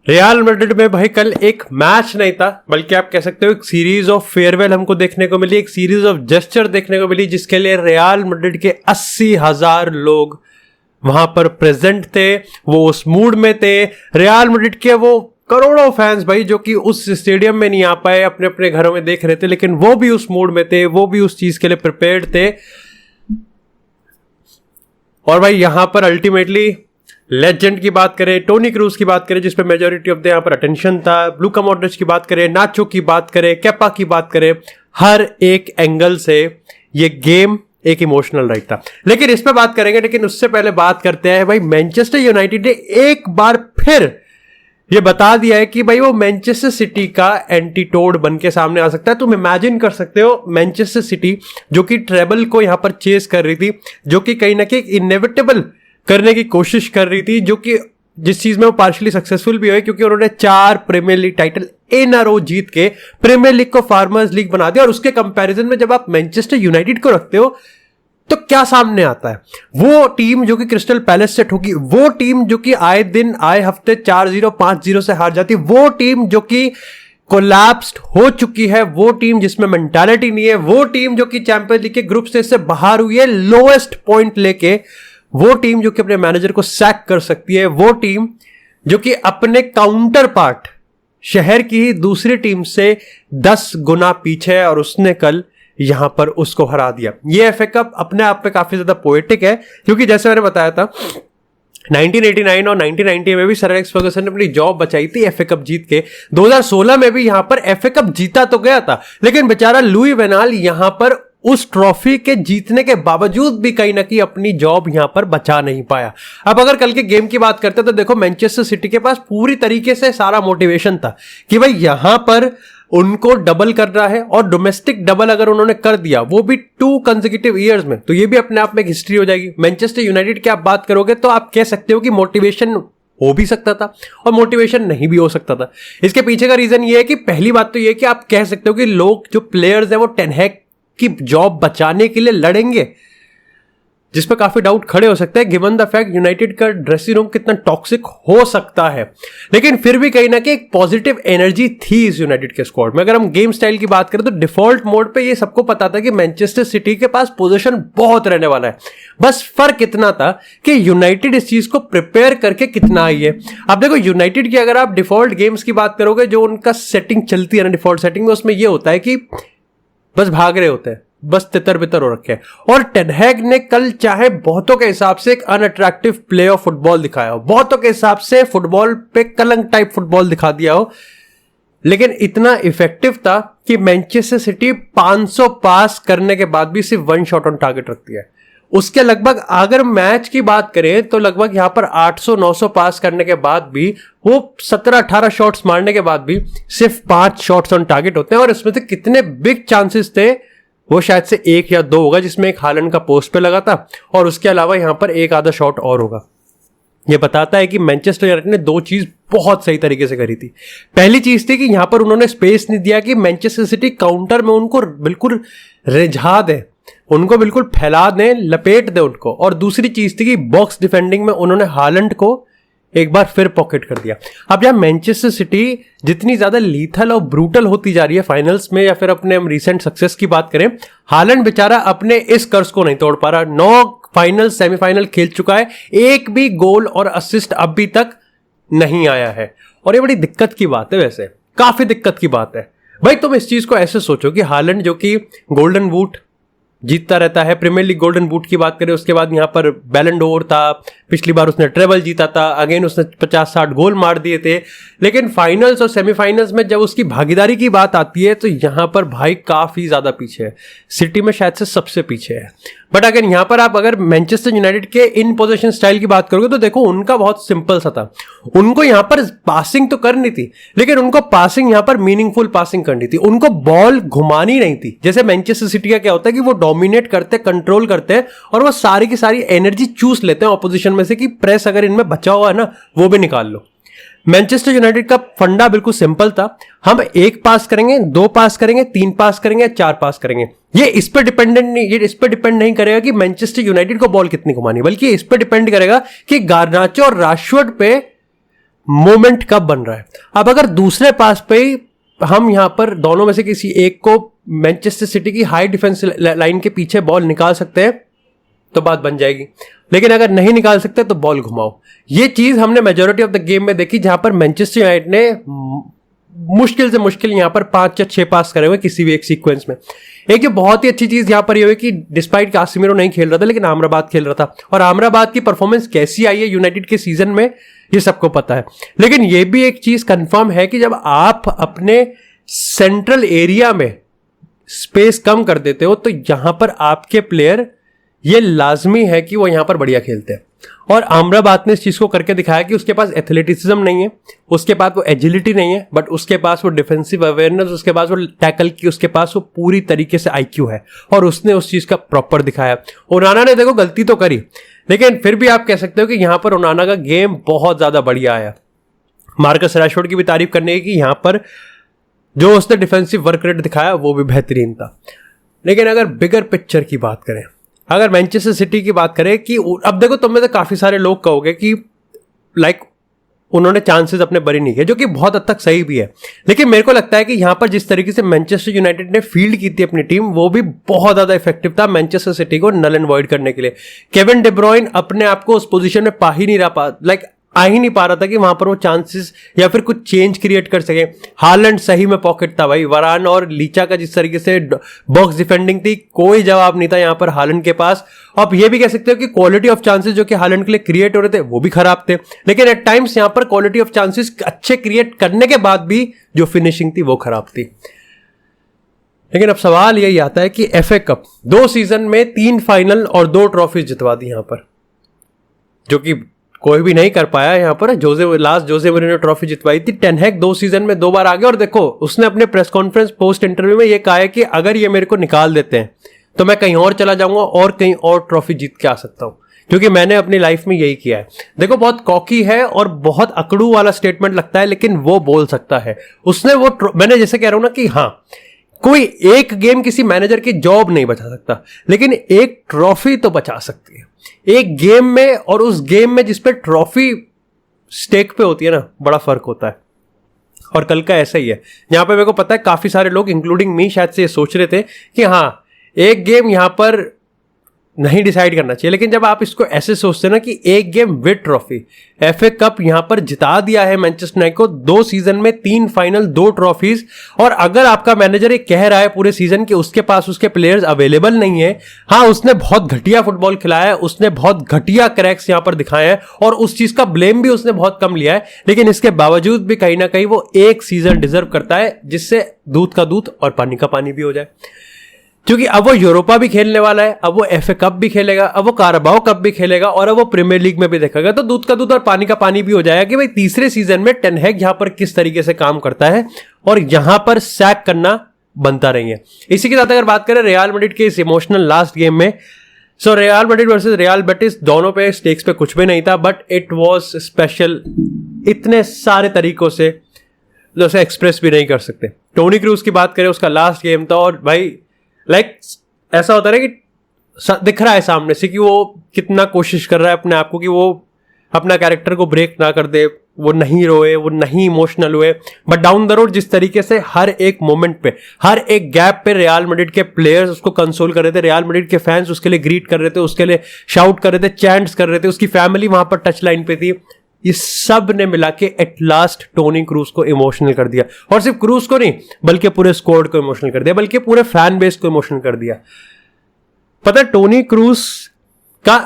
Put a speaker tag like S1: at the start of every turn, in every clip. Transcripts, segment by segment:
S1: Real Madrid में भाई कल एक मैच नहीं था, बल्कि आप कह सकते हो एक सीरीज ऑफ फेयरवेल हमको देखने को मिली, एक सीरीज ऑफ जेस्चर देखने को मिली, जिसके लिए रियल मैड्रिड के 80,000 लोग वहां पर प्रेजेंट थे। वो उस मूड में थे। रियल मैड्रिड के वो करोड़ों फैंस भाई जो कि उस स्टेडियम में नहीं आ पाए, अपने अपने घरों में देख रहे थे, लेकिन वो भी उस मूड में थे, वो भी उस चीज के लिए प्रिपेयर्ड थे। और भाई यहां पर अल्टीमेटली लेजेंड की बात करें, टोनी क्रूज की बात करें जिसपे मेजॉरिटी ऑफ द यहाँ पर अटेंशन था, लूका मॉड्रिच की बात करें, नाचो की बात करें, केपा की बात करें, हर एक एंगल से ये गेम एक इमोशनल राइड था। लेकिन इस पे बात करेंगे, लेकिन उससे पहले बात करते हैं भाई मैनचेस्टर यूनाइटेड ने एक बार फिर ये बता दिया है कि भाई वो मैनचेस्टर सिटी का एंटीटोड बन के सामने आ सकता है। तुम इमेजिन कर सकते हो मैनचेस्टर सिटी जो कि ट्रेबल को यहां पर चेस कर रही थी, जो कि कहीं ना कहीं इनएविटेबल करने की कोशिश कर रही थी, जो कि जिस चीज में वो पार्शियली सक्सेसफुल भी हुए, क्योंकि उन्होंने 4 प्रीमियर लीग टाइटल इन अ रो जीत के प्रीमियर लीग को फार्मर्स लीग बना दिया। और उसके कंपैरिजन में जब आप मैनचेस्टर यूनाइटेड को रखते हो तो क्या सामने आता है? वो टीम जो कि क्रिस्टल पैलेस से ठोकी, वो टीम जो कि आए दिन आए हफ्ते 4-0 5-0 से हार जाती, वो टीम जो कि कोलैप्स्ड हो चुकी है, वो टीम जिसमें मेंटालिटी नहीं है, वो टीम जो कि चैंपियंस लीग के ग्रुप स्टेज से बाहर हुई है लोएस्ट पॉइंट लेके, वो टीम जो कि अपने मैनेजर को सैक कर सकती है, वो टीम जो कि अपने काउंटर पार्ट शहर की ही दूसरी टीम से 10 गुना पीछे है, और उसने कल यहां पर उसको हरा दिया। ये एफए कप अपने आप में काफी ज्यादा पोएटिक है, क्योंकि जैसे मैंने बताया था 1989 और 1990 में भी सर एलेक्स फर्गसन ने अपनी जॉब बचाई थी एफए कप जीत के। 2016 में भी यहां पर एफए कप जीता तो गया था, लेकिन बेचारा लुई वैन गाल यहां पर उस ट्रॉफी के जीतने के बावजूद भी कहीं ना कहीं अपनी जॉब यहां पर बचा नहीं पाया। अब अगर कल के गेम की बात करते तो देखो मैनचेस्टर सिटी के पास पूरी तरीके से सारा मोटिवेशन था कि भाई यहां पर उनको डबल करना है, और डोमेस्टिक डबल अगर उन्होंने कर दिया, वो भी 2 कंसेक्यूटिव ईयर्स में, तो ये भी अपने आप में एक हिस्ट्री हो जाएगी। मैनचेस्टर यूनाइटेड की आप बात करोगे तो आप कह सकते हो कि मोटिवेशन हो भी सकता था और मोटिवेशन नहीं भी हो सकता था। इसके पीछे का रीजन ये है कि पहली बात तो ये है कि आप कह सकते हो कि लोग जो प्लेयर्स हैं वो टेन हैग की जॉब बचाने के लिए लड़ेंगे, जिस पर काफी डाउट खड़े हो सकते हैं गिवन द फैक्ट यूनाइटेड का ड्रेसिंग रूम कितना टॉक्सिक हो सकता है। लेकिन फिर भी कहीं ना कहीं एक पॉजिटिव एनर्जी थी इस यूनाइटेड के स्क्वाड में। अगर हम गेम स्टाइल की बात करें तो डिफॉल्ट मोड पे ये सबको पता था कि मैनचेस्टर सिटी के पास पोजीशन बहुत रहने वाला है, बस फर्क इतना था कि यूनाइटेड इस चीज को प्रिपेयर करके कितना आई है। अब देखो यूनाइटेड की अगर आप डिफॉल्ट गेम्स की बात करोगे, जो उनका सेटिंग चलती है ना डिफॉल्ट सेटिंग में, उसमें यह होता है कि बस भाग रहे होते हैं, बस तितर बितर हो रखे हैं। और टेन हैग ने कल चाहे बहुतों के हिसाब से एक अनअट्रैक्टिव प्ले ऑफ फुटबॉल दिखाया हो, बहुतों के हिसाब से फुटबॉल पे कलंक टाइप फुटबॉल दिखा दिया हो, लेकिन इतना इफेक्टिव था कि मैनचेस्टर सिटी 500 पास करने के बाद भी सिर्फ 1 शॉट ऑन टारगेट रखती है। उसके लगभग अगर मैच की बात करें तो लगभग यहां पर 800-900 पास करने के बाद भी, वो 17-18 शॉट्स मारने के बाद भी सिर्फ 5 शॉट्स ऑन टारगेट होते हैं। और इसमें से कितने बिग चांसेस थे, वो शायद से 1 या 2 होगा, जिसमें एक हालैंड का पोस्ट पे लगा था, और उसके अलावा यहां पर एक आधा शॉट और होगा। ये बताता है कि मैनचेस्टर यूनाइटेड ने 2 चीज बहुत सही तरीके से करी थी। पहली चीज थी कि यहां पर उन्होंने स्पेस नहीं दिया कि मैनचेस्टर सिटी काउंटर में उनको बिल्कुल रिझा दे, उनको बिल्कुल फैला दें, लपेट दे उनको। और दूसरी चीज थी कि बॉक्स डिफेंडिंग में उन्होंने हालैंड को एक बार फिर पॉकेट कर दिया। अब यहां मैनचेस्टर सिटी जितनी ज्यादा लीथल और ब्रूटल होती जा रही है फाइनल्स में, या फिर अपने हम रिसेंट सक्सेस की बात करें, हालैंड बेचारा अपने इस कर्ज को नहीं तोड़ पा रहा। 9 फाइनल सेमीफाइनल खेल चुका है, एक भी गोल और असिस्ट अभी तक नहीं आया है, और ये बड़ी दिक्कत की बात है, वैसे काफी दिक्कत की बात है। भाई तुम इस चीज को ऐसे सोचो कि हालैंड जो कि गोल्डन बूट जीतता रहता है, प्रीमियर लीग गोल्डन बूट की बात करें, उसके बाद यहां पर बैलन डोर था, पिछली बार उसने ट्रेबल जीता था, अगेन उसने 50-60 गोल मार दिए थे, लेकिन फाइनल्स और सेमीफाइनल्स में जब उसकी भागीदारी की बात आती है तो यहां पर भाई काफी ज्यादा पीछे है, सिटी में शायद से सबसे पीछे है। बट अगर यहां पर आप अगर मैनचेस्टर यूनाइटेड के इन पोजीशन स्टाइल की बात करोगे तो देखो उनका बहुत सिंपल सा था, उनको यहां पर पासिंग तो करनी थी, लेकिन उनको पासिंग यहां पर मीनिंगफुल पासिंग करनी थी, उनको बॉल घुमानी नहीं थी। जैसे मैनचेस्टर सिटी का क्या होता है कि वो डोमिनेट करते, कंट्रोल करते हैं, और वो सारी की सारी एनर्जी चूस लेते हैं ऑपोजिशन में से कि प्रेस अगर इनमें बचा हुआ है ना वो भी निकाल लो। मैनचेस्टर यूनाइटेड का फंडा बिल्कुल सिंपल था, हम 1 पास करेंगे, 2 पास करेंगे, 3 पास करेंगे, 4 पास करेंगे। ये इस पर डिपेंड नहीं करेगा कि मैनचेस्टर यूनाइटेड को बॉल कितनी घुमानी, बल्कि इस पर डिपेंड करेगा कि गार्नाचो और राशवर्ड पे मोमेंट कब बन रहा है। अब अगर दूसरे पास पे हम यहाँ पर दोनों में से किसी एक को मैनचेस्टर सिटी की हाई डिफेंस लाइन के पीछे बॉल निकाल सकते हैं तो बात बन जाएगी, लेकिन अगर नहीं निकाल सकते तो बॉल घुमाओ। ये चीज हमने मेजोरिटी ऑफ द गेम में देखी, जहां पर मैनचेस्टर यूनाइटेड ने मुश्किल से मुश्किल यहाँ पर 5 या 6 पास करे हुए किसी भी एक सीक्वेंस में। एक जो बहुत ही अच्छी चीज यहाँ पर ये हुई कि डिस्पाइट कासिमिरो नहीं खेल रहा था लेकिन आमराबाद खेल रहा था, और आमराबाद की परफॉर्मेंस कैसी आई है यूनाइटेड के सीजन में ये सबको पता है। लेकिन ये भी एक चीज कंफर्म है कि जब आप अपने सेंट्रल एरिया में स्पेस कम कर देते हो तो यहां पर आपके प्लेयर ये लाजमी है कि वो यहां पर बढ़िया खेलते हैं, और आमराबाद ने इस चीज को करके दिखाया कि उसके पास एथलेटिसिज्म नहीं है, उसके पास वो एजिलिटी नहीं है, बट उसके पास वो डिफेंसिव अवेयरनेस, उसके पास वो टैकल की, उसके पास वो पूरी तरीके से आईक्यू है, और उसने उस चीज का प्रॉपर दिखाया। ओनाना ने देखो गलती तो करी, लेकिन फिर भी आप कह सकते हो कि यहां पर ओनाना का गेम बहुत ज्यादा बढ़िया आया। मार्कस रैशफोर्ड की भी तारीफ करने की, यहां पर जो उसने डिफेंसिव वर्क रेट दिखाया वो भी बेहतरीन था। लेकिन अगर बिगर पिक्चर की बात करें, अगर मैनचेस्टर सिटी की बात करें कि अब देखो, तुम में से काफी सारे लोग कहोगे कि लाइक उन्होंने चांसेस अपने बरी नहीं किए, जो कि बहुत हद तक सही भी है, लेकिन मेरे को लगता है कि यहां पर जिस तरीके से मैनचेस्टर यूनाइटेड ने फील्ड की थी अपनी टीम, वो भी बहुत ज्यादा इफेक्टिव था मैनचेस्टर सिटी को नल एंड वॉइड करने के लिए। केविन डे ब्रुयने अपने आप को उस पोजीशन में पा ही नहीं रहा, आ ही नहीं पा रहा था कि वहां पर वो चांसेस या फिर कुछ चेंज क्रिएट कर सके। हालैंड सही में पॉकेट था भाई, वरान और लीचा का जिस तरीके से बॉक्स डिफेंडिंग थी, कोई जवाब नहीं था यहां पर हालैंड के पास। आप ये भी कह सकते हो कि क्वालिटी ऑफ चांसेस जो कि हालैंड के लिए क्रिएट हो रहे थे वो भी खराब थे, लेकिन एट टाइम्स यहां पर क्वालिटी ऑफ चांसेस अच्छे क्रिएट करने के बाद भी जो फिनिशिंग थी वो खराब थी। लेकिन अब सवाल यही आता है कि एफए कप 2 सीजन में 3 फाइनल और 2 ट्रॉफीज जितवा दी यहां पर, जो कि कोई भी नहीं कर पाया यहां पर। जोसे मोरिन्यो ट्रॉफी जितवाई थी, टेन हैग 2 सीजन में 2 बार आ गया, और देखो उसने अपने प्रेस कॉन्फ्रेंस पोस्ट इंटरव्यू में ये कहा है कि अगर ये मेरे को निकाल देते हैं तो मैं कहीं और चला जाऊंगा और कहीं और ट्रॉफी जीत के आ सकता हूं, क्योंकि मैंने अपनी लाइफ में यही किया है। देखो बहुत कॉकी है और बहुत अकड़ू वाला स्टेटमेंट लगता है, लेकिन वो बोल सकता है। उसने वो मैंने जैसे कह रहा हूं ना कि हाँ, कोई एक गेम किसी मैनेजर की जॉब नहीं बचा सकता, लेकिन एक ट्रॉफी तो बचा सकती है एक गेम में, और उस गेम में जिसपे ट्रॉफी स्टेक पे होती है ना, बड़ा फर्क होता है। और कल का ऐसा ही है, यहां पे मेरे को पता है काफी सारे लोग इंक्लूडिंग मी शायद से ये सोच रहे थे कि हाँ एक गेम यहां पर नहीं डिसाइड करना चाहिए, लेकिन जब आप इसको ऐसे सोचते हैं ना कि एक game with trophy, FA cup यहां पर जिता दिया है मैनचेस्टर यूनाइटेड को 2 सीजन में 3 फाइनल 2 ट्रॉफीज, और अगर आपका मैनेजर ये कह रहा है पूरे सीजन कि उसके पास उसके प्लेयर्स अवेलेबल नहीं है, हाँ उसने बहुत घटिया फुटबॉल खिलाया है, उसने बहुत घटिया क्रैक्स यहां पर दिखाए हैं, और उस चीज का ब्लेम भी उसने बहुत कम लिया है, लेकिन इसके बावजूद भी कहीं ना कहीं वो एक सीजन डिजर्व करता है जिससे दूध का दूध और पानी का पानी भी हो जाए। क्योंकि अब वो यूरोपा भी खेलने वाला है, अब वो एफए कप भी खेलेगा, अब वो कारबाओ कप भी खेलेगा, और अब वो प्रीमियर लीग में भी देखेगा, तो दूध का दूध और पानी का पानी भी हो जाएगा कि भाई तीसरे सीजन में टेन हैग यहां पर किस तरीके से काम करता है, और यहां पर सैक करना बनता रही है। इसी के साथ अगर बात करें रियल मैड्रिड के इस इमोशनल लास्ट गेम में, so real Madrid versus real Betis, दोनों पे स्टेक्स पे कुछ भी नहीं था, बट इट वाज स्पेशल इतने सारे तरीकों से जो उसे एक्सप्रेस भी नहीं कर सकते। टोनी क्रूज की बात करें, उसका लास्ट गेम था, और भाई ऐसा होता है कि दिख रहा है सामने से कि वो कितना कोशिश कर रहा है अपने आप को कि वो अपना कैरेक्टर को ब्रेक ना कर दे, वो नहीं रोए, वो नहीं इमोशनल हुए, बट डाउन द रोड जिस तरीके से हर एक मोमेंट पे, हर एक गैप पे रियल मैड्रिड के प्लेयर्स उसको कंसोल कर रहे थे, रियल मैड्रिड के फैंस उसके लिए ग्रीट कर रहे थे, उसके लिए शाउट कर रहे थे, चैंट्स कर रहे थे, उसकी फैमिली वहां पर टच लाइन पे थी, ये सब ने मिला के एट लास्ट टोनी क्रूज को इमोशनल कर दिया, और सिर्फ क्रूज को नहीं बल्कि पूरे स्क्वाड को इमोशनल कर दिया, बल्कि पूरे फैन बेस को इमोशनल कर दिया। पता है टोनी क्रूज का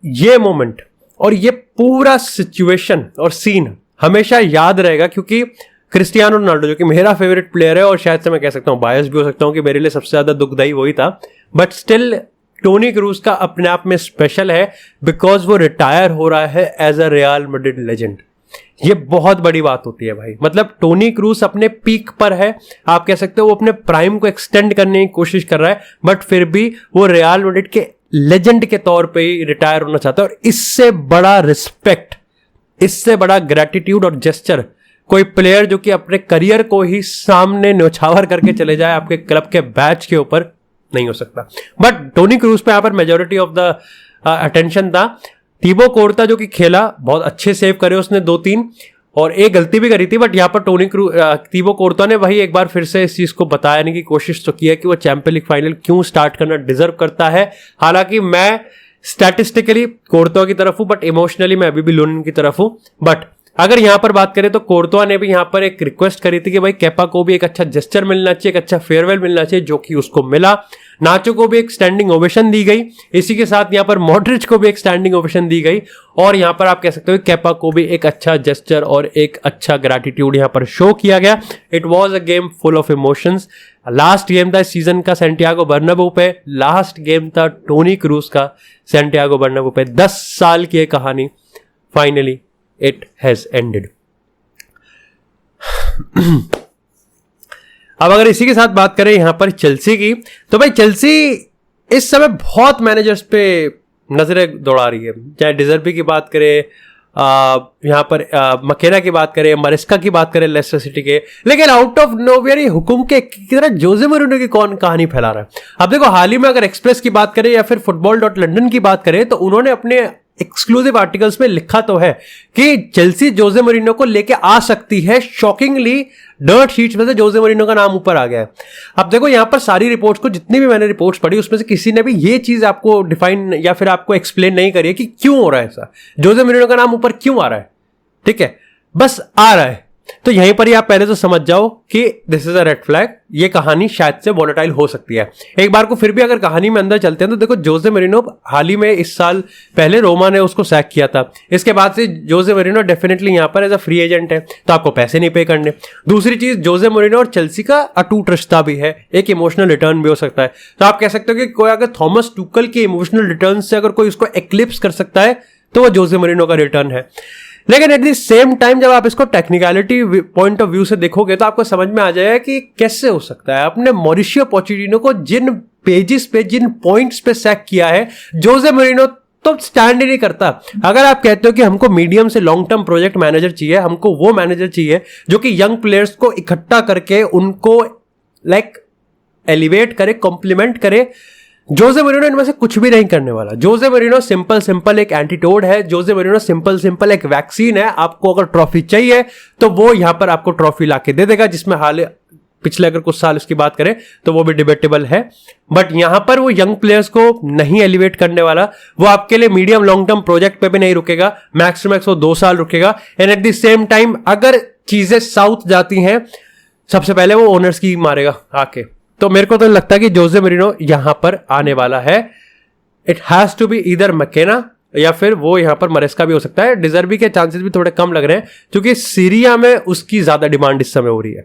S1: ये मोमेंट और ये पूरा सिचुएशन और सीन हमेशा याद रहेगा, क्योंकि क्रिस्टियानो रोनाल्डो जो कि मेरा फेवरेट प्लेयर है, और शायद से मैं कह सकता हूं बायस भी हो सकता हूं कि मेरे लिए सबसे ज्यादा दुखदाई वही था, बट स्टिल टोनी क्रूज का अपने आप में स्पेशल है, बिकॉज वो रिटायर हो रहा है as a Real Madrid legend. ये बहुत बड़ी बात होती है भाई, मतलब टोनी क्रूज अपने पीक पर है, आप कह सकते हो वो अपने प्राइम को एक्सटेंड करने की कोशिश कर रहा है, बट फिर भी वो रियल मैड्रिड के लेजेंड के तौर पे ही रिटायर होना चाहता है, और इससे बड़ा रिस्पेक्ट, इससे बड़ा ग्रेटिट्यूड और जेस्चर कोई प्लेयर जो कि अपने करियर को ही सामने न्यौछावर करके चले जाए आपके क्लब के बैच के ऊपर नहीं हो सकता। बट टोनी क्रूज पे यहां पर मेजोरिटी ऑफ द अटेंशन था। टीबो कोर्ता जो कि खेला, बहुत अच्छे सेव करे उसने 2-3, और एक गलती भी करी थी, बट यहाँ पर तीबो कोर्तोआ ने वही एक बार फिर से इस चीज को बताने की कोशिश तो की है कि वो चैंपियन लीग फाइनल क्यों स्टार्ट करना डिजर्व करता है। हालांकि मैं स्टैटिस्टिकली कोर्तोआ की तरफ हूं, बट इमोशनली मैं अभी भी लुनिन की तरफ हूं। बट अगर यहां पर बात करें तो कोर्तोआ ने भी यहां पर एक रिक्वेस्ट करी थी कि भाई केपा को भी एक अच्छा जेस्चर मिलना चाहिए, एक अच्छा फेयरवेल मिलना चाहिए, जो कि उसको मिला। नाचो को भी एक स्टैंडिंग ओवेशन दी गई, इसी के साथ यहां पर मॉड्रिच को भी एक स्टैंडिंग ओवेशन दी गई, और यहां पर आप कह सकते हो केपा को भी एक अच्छा जेस्चर और एक अच्छा ग्रैटिट्यूड यहां पर शो किया गया। It was a game full of emotions. Last game था इस सीजन का सैंटियागो बर्नाब्यू पे, लास्ट गेम था टोनी क्रूज का सैंटियागो बर्नाब्यू पे। 10 साल की कहानी, फाइनली इट हैज एंडेड। अब अगर इसी के साथ बात करें यहां पर चेल्सी की, तो भाई चेल्सी इस समय बहुत मैनेजर्स पे नजरें दौड़ा रही है। चाहे डिजर्बी की बात करें, यहां पर मकेना की बात करें, मरेस्का की बात करें लेस्टर सिटी के, लेकिन आउट ऑफ नोवेयर हुकुम के तरह जोसे मोरिन्यो की कौन कहानी फैला रहा है। अब देखो, हाल ही में अगर एक्सप्रेस की बात करें या फिर फुटबॉल.लंदन की बात करें, तो उन्होंने अपने एक्सक्लूसिव आर्टिकल्स में लिखा तो है कि चेल्सी जोसे मोरिन्यो को लेके आ सकती है। शॉकिंगली डर्ट शीट्स में से जोसे मोरिन्यो का नाम ऊपर आ गया है। अब देखो, यहां पर सारी रिपोर्ट्स को, जितनी भी मैंने रिपोर्ट्स पढ़ी, उसमें से किसी ने भी ये चीज आपको डिफाइन या फिर आपको एक्सप्लेन नहीं करी है कि क्यों हो रहा है ऐसा, जोसे मोरिन्यो का नाम ऊपर क्यों आ रहा है। ठीक है, बस आ रहा है। तो यहीं पर ही आप पहले तो समझ जाओ कि this is a red flag. ये कहानी शायद से वॉलेटाइल हो सकती है। एक बार को फिर भी अगर कहानी में अंदर चलते हैं तो देखो, जोसे मोरिन्यो हाल ही में इस साल पहले रोमा ने उसको सैक किया था। इसके बाद से जोसे मोरिन्यो डेफिनेटली यहां पर एज अ फ्री एजेंट है, तो आपको पैसे नहीं पे करने। दूसरी चीज, जोसे मोरिन्यो और चेल्सी का अटूट रिश्ता भी है, एक इमोशनल रिटर्न भी हो सकता है। तो आप कह सकते हो कि कोई अगर थॉमस टुकल के इमोशनल रिटर्न से अगर कोई उसको एक्लिप्स कर सकता है तो वो जोसे मोरिन्यो का रिटर्न है। लेकिन एट द सेम टाइम जब आप इसको टेक्निकलिटी पॉइंट ऑफ व्यू से देखोगे तो आपको समझ में आ जाएगा कि कैसे हो सकता है। आपने मॉरिशियो पोचेटिनो को जिन पेजेस पे, जिन पॉइंट्स पे सैक किया है, जोसे मोरिन्यो तो स्टैंड ही नहीं करता। अगर आप कहते हो कि हमको मीडियम से लॉन्ग टर्म प्रोजेक्ट मैनेजर चाहिए, हमको वो मैनेजर चाहिए जो कि यंग प्लेयर्स को इकट्ठा करके उनको एलिवेट करे, कॉम्प्लीमेंट करे, जोसे मोरिन्यो इनमें से कुछ भी नहीं करने वाला। जोसे मोरिन्यो सिंपल एक एंटीटोड है। जोसे मोरिन्यो सिंपल एक वैक्सीन है। आपको अगर ट्रॉफी चाहिए तो वो यहां पर आपको ट्रॉफी लाके दे देगा, जिसमें हाल पिछले अगर कुछ साल उसकी बात करें तो वो भी डिबेटेबल है। बट यहां पर वो यंग प्लेयर्स को नहीं एलिवेट करने वाला। वो आपके लिए मीडियम लॉन्ग टर्म प्रोजेक्ट पे भी नहीं रुकेगा, मैक्स टू मैक्स वो 2 साल रुकेगा। And at the same time अगर चीजें साउथ जाती हैं, सबसे पहले वो ओनर्स की मारेगा आके। तो मेरे को तो लगता है कि जोसे मोरिन्यो यहां पर आने वाला है। It has to be either मकेना या फिर वो यहां पर मरेस्का भी हो सकता है। डिजर्बी के चांसेस भी थोड़े कम लग रहे हैं क्योंकि सीरिया में उसकी ज्यादा डिमांड इस समय हो रही है।